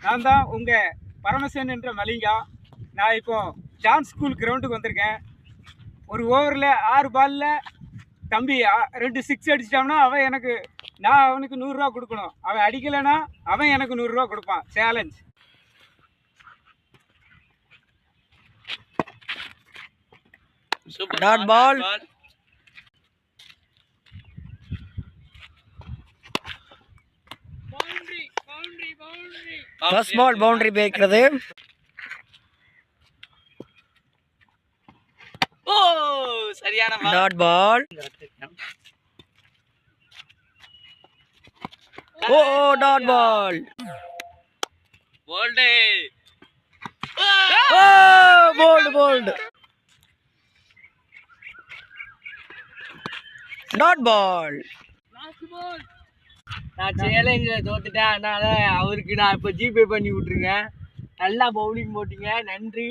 நான் தான் உங்கள் பரமசிவன் என்ற மலிங்கா. நான் இப்போ ஜான் ஸ்கூல் கிரவுண்டுக்கு வந்திருக்கேன். ஒரு ஓவரில் 6 பாலில் தம்பி 2 6 அடிச்சிட்டான்னா நான் அவனுக்கு 100 ரூபா கொடுக்கணும். அவன் அடிக்கலைன்னா அவன் எனக்கு 100 ரூபா கொடுப்பான். Challenge. Dot ball. First ball boundary போயிருக்கிறது. ஓ சரியான டாட் பால். ஓ டாட் பால். போல்டு. ஓ போல்டு போல்டு. Dot ball. நான் சேலஞ்சில் தோத்துட்டேன். அதனால அவருக்கு நான் இப்போ ஜிபே பண்ணி விட்ருங்க. நல்லா பவுலிங் போட்டீங்க, நன்றி.